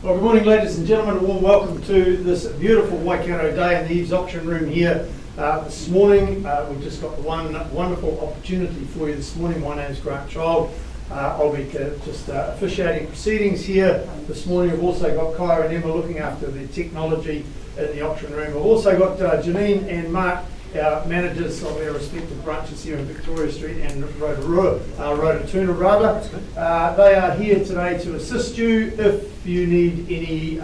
Well, good morning, ladies and gentlemen. A warm welcome to this beautiful Waikato day in the EVES auction room here this morning. We've just got one wonderful opportunity for you this morning. My name is Grant Child. I'll be just officiating proceedings here this morning. We've also got Kyra and Emma looking after the technology in the auction room. We've also got Janine and Mark, our managers of our respective branches here in Victoria Street and Rototuna rather. They are here today to assist you. If you need any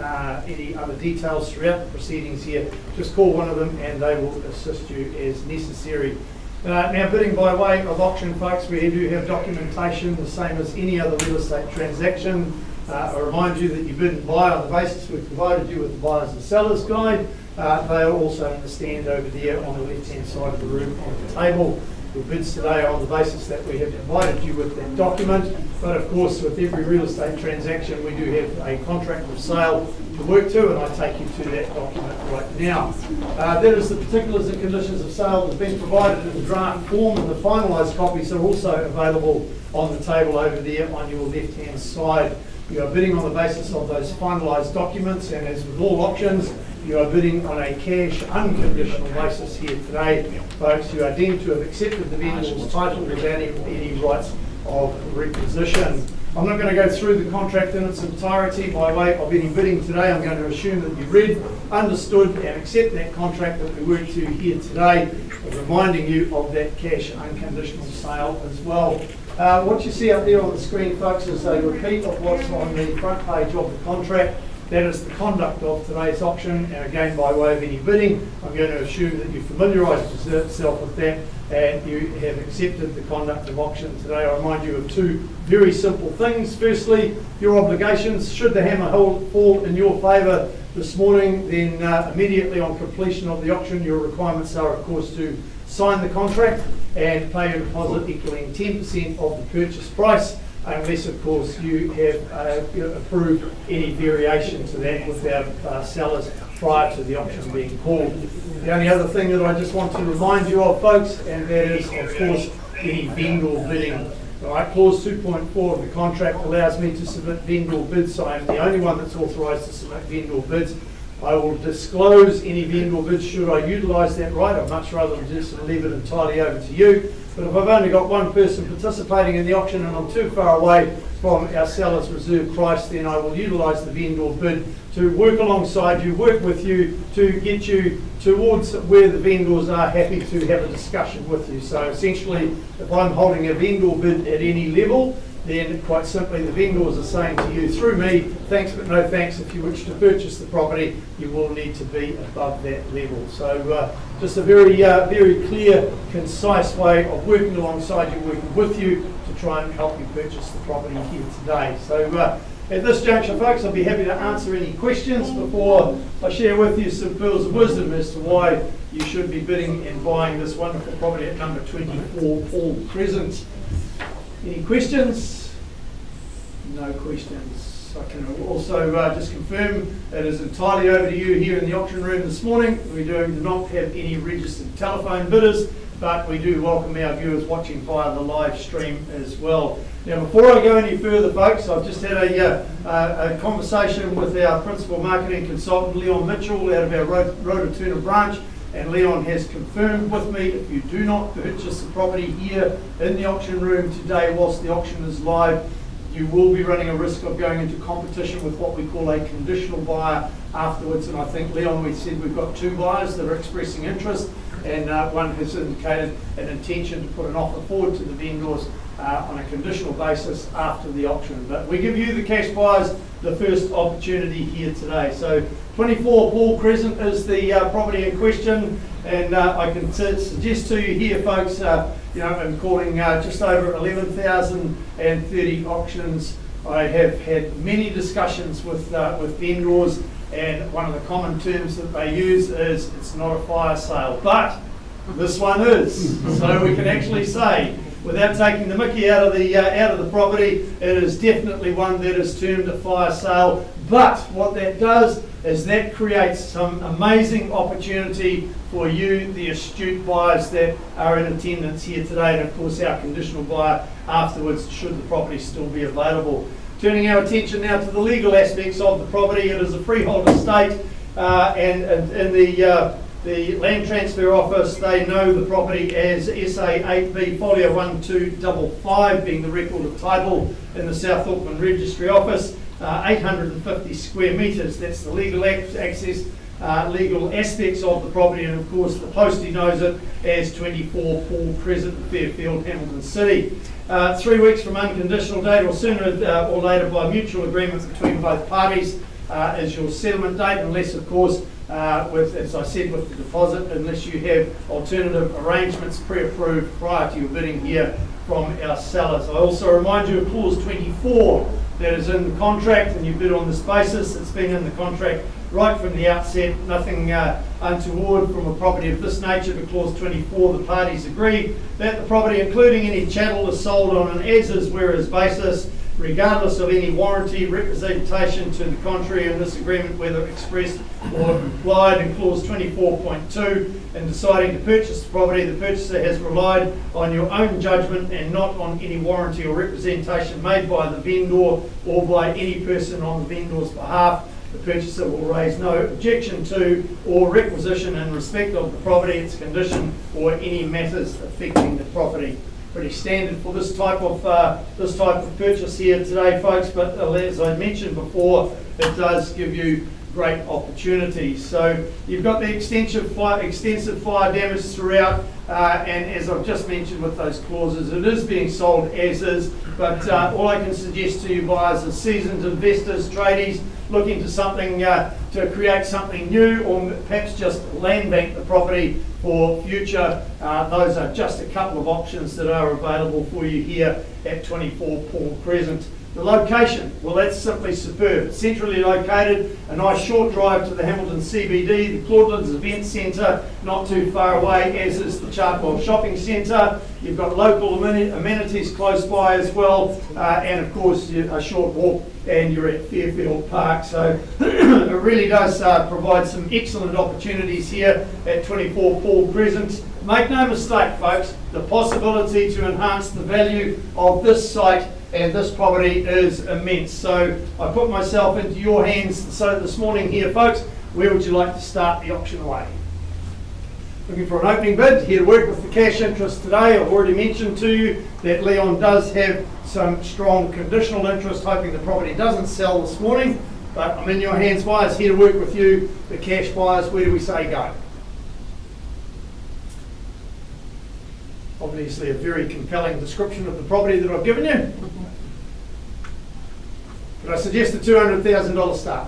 other details throughout the proceedings here, just call one of them and they will assist you as necessary. Now, bidding by way of auction, folks, we do have documentation the same as any other real estate transaction. I remind you that you bid and buy on the basis we've provided you with the buyers and sellers guide. They are also in the stand over there on the left-hand side of the room on the table. Your bids today are on the basis that we have provided you with that document, but of course with every real estate transaction we do have a contract of sale to work to, and I take you to that document right now. That is the particulars and conditions of sale that have been provided in the draft form, and the finalised copies are also available on the table over there on your left-hand side. You are bidding on the basis of those finalised documents, and as with all auctions, you are bidding on a cash unconditional basis here today. Folks, you are deemed to have accepted the vendor's title without any rights of requisition. I'm not going to go through the contract in its entirety by way of any bidding today. I'm going to assume that you've read, understood and accept that contract that we work to here today, reminding you of that cash unconditional sale as well. What you see up there on the screen, folks, is a repeat of what's on the front page of the contract. That is the conduct of today's auction, and again, by way of any bidding, I'm going to assume that you've familiarised yourself with that and you have accepted the conduct of auction today. I remind you of two very simple things. Firstly, your obligations. Should the hammer fall in your favour this morning, then immediately on completion of the auction, your requirements are, of course, to sign the contract and pay your deposit equaling 10% of the purchase price, unless, of course, you have approved any variation to that with our sellers prior to the auction being called. The only other thing that I just want to remind you of, folks, and that is, of course, any vendor bidding. Right, clause 2.4 of the contract allows me to submit vendor bids. I am the only one that's authorised to submit vendor bids. I will disclose any vendor bids should I utilise that right. I'd much rather just leave it entirely over to you. But if I've only got one person participating in the auction and I'm too far away from our seller's reserve price, then I will utilise the vendor bid to work alongside you, work with you to get you towards where the vendors are happy to have a discussion with you. So essentially, if I'm holding a vendor bid at any level, then quite simply the vendors are saying to you through me, thanks but no thanks. If you wish to purchase the property, you will need to be above that level. So just a very clear, concise way of working alongside you, working with you to try and help you purchase the property here today. So at this juncture, folks, I'll be happy to answer any questions before I share with you some pearls of wisdom as to why you should be bidding and buying this wonderful property at number 24 Paul Crescent. Any questions? No questions. I can also just confirm it is entirely over to you here in the auction room this morning. We do not have any registered telephone bidders, but we do welcome our viewers watching via the live stream as well. Now, before I go any further, folks, I've just had a conversation with our principal marketing consultant, Leon Mitchell, out of our Rototuna branch. And Leon has confirmed with me, if you do not purchase the property here in the auction room today whilst the auction is live, you will be running a risk of going into competition with what we call a conditional buyer afterwards. And I think, Leon, we said we've got two buyers that are expressing interest, and one has indicated an intention to put an offer forward to the vendors on a conditional basis after the auction. But we give you, the cash buyers, the first opportunity here today. So 24 Paul Crescent is the property in question, and I can suggest to you here, folks, I'm calling just over 11,030 auctions. I have had many discussions with vendors, and one of the common terms that they use is it's not a fire sale, but this one is. So we can actually say, without taking the mickey out of the property, it is definitely one that is termed a fire sale. But what that does is that creates some amazing opportunity for you, the astute buyers that are in attendance here today, and of course our conditional buyer afterwards, should the property still be available. Turning our attention now to the legal aspects of the property. It is a freehold estate, and in the Land Transfer Office, they know the property as SA8B Folio 1255, being the record of title in the South Auckland Registry Office. 850 square metres, that's the legal access, legal aspects of the property, and of course the postie knows it as 24 Paul Crescent, Fairfield, Hamilton City. 3 weeks from unconditional date, or sooner or later by mutual agreement between both parties, is your settlement date, unless of course, as I said, with the deposit, unless you have alternative arrangements pre-approved prior to your bidding here from our sellers. I also remind you of clause 24 that is in the contract, and you bid on this basis. It's been in the contract right from the outset. Nothing untoward from a property of this nature, but clause 24, the parties agree that the property, including any chattel, is sold on an as-is, whereas basis, regardless of any warranty, representation to the contrary in this agreement, whether expressed or implied in clause 24.2. In deciding to purchase the property, the purchaser has relied on your own judgment and not on any warranty or representation made by the vendor or by any person on the vendor's behalf. The purchaser will raise no objection to or requisition in respect of the property, its condition, or any matters affecting the property. Pretty standard for this type of purchase here today, folks. But as I mentioned before, it does give you great opportunities. So you've got the extensive fire damage throughout, and as I've just mentioned with those clauses, it is being sold as is. But all I can suggest to you buyers are seasoned investors, tradies, looking to something to create something new, or perhaps just land bank the property for future. Those are just a couple of options that are available for you here at 24 Paul Crescent. The location, well, that's simply superb. It's centrally located, a nice short drive to the Hamilton CBD, the Claudelands Event Centre, not too far away, as is the Chartwell Shopping Centre. You've got local amenities close by as well, and of course a short walk and you're at Fairfield Park. So it really does provide some excellent opportunities here at 24 Paul Crescent. Make no mistake, folks, the possibility to enhance the value of this site and this property is immense. So I put myself into your hands. So this morning here, folks, where would you like to start the auction away? Looking for an opening bid, here to work with the cash interest today. I've already mentioned to you that Leon does have some strong conditional interest, hoping the property doesn't sell this morning. But I'm in your hands, buyers, here to work with you, the cash buyers. Where do we say go? Obviously a very compelling description of the property that I've given you. But I suggest a $200,000 start.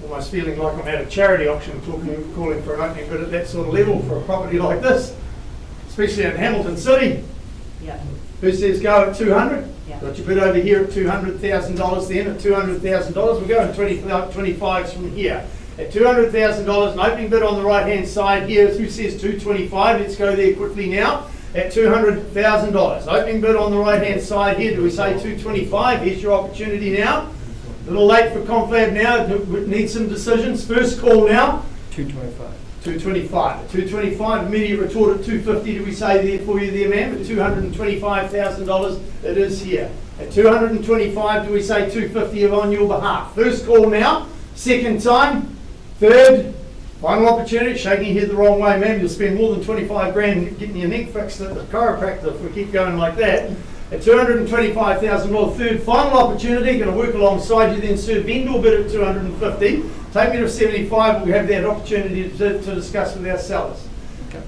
Almost feeling like I'm at a charity auction calling for an opening bid at that sort of level for a property like this, especially in Hamilton City. Yeah. Who says go at 200? Yeah. Got your bid over here at $200,000 then at $200,000. We're going 25s from here. At $200,000, an opening bid on the right hand side here. Who says 225? Let's go there quickly now. At $200,000. Opening bid on the right hand side here. Do we say 225? Here's your opportunity now. A little late for confab now. Need some decisions. First call now. 225. 225. 225. Immediate retort at 250. Do we say there for you there, ma'am? At $225,000 it is here. At 225, do we say 250 on your behalf? First call now. Second time. Third. Final opportunity. Shaking your head the wrong way, ma'am. You'll spend more than 25 grand getting your neck fixed at the chiropractor if we keep going like that. At $225,000, third final opportunity. Going to work alongside you then, sir. Vendor bid at 250. Take me to 75. We'll have that opportunity to discuss with our sellers. Okay.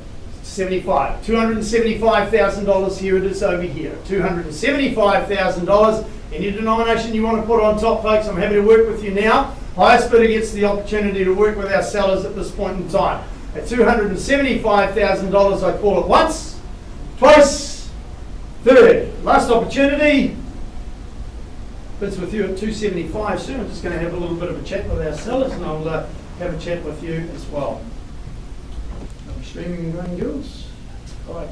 75. $275,000 here it is over here. $275,000. Any denomination you want to put on top, folks, I'm happy to work with you now. Highest bidder gets the opportunity to work with our sellers at this point in time. At $275,000, I call it once, twice, third. Last opportunity. Bids with you at $275 soon. I'm just going to have a little bit of a chat with our sellers, and I'll have a chat with you as well. I'm streaming and running yours. Right,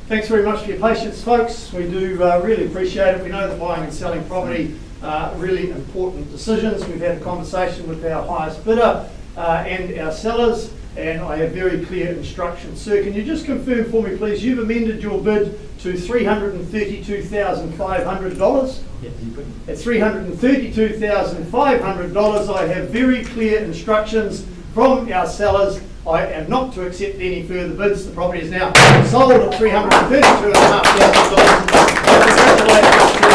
thanks very much for your patience, folks. We do really appreciate it. We know that buying and selling property are really important decisions. We've had a conversation with our highest bidder and our sellers. and I have very clear instructions. Sir, can you just confirm for me, please, you've amended your bid to $332,500? Yes, you put At $332,500, I have very clear instructions from our sellers. I am not to accept any further bids. The property is now sold at $332,500. Congratulations to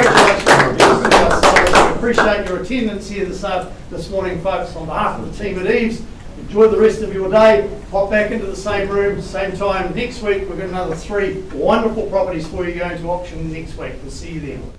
our sellers. I appreciate your attendance here this morning, folks. On behalf of the team at EVES, enjoy the rest of your day. Pop back into the same room, same time next week. We've got another 3 wonderful properties for you going to auction next week. We'll see you then.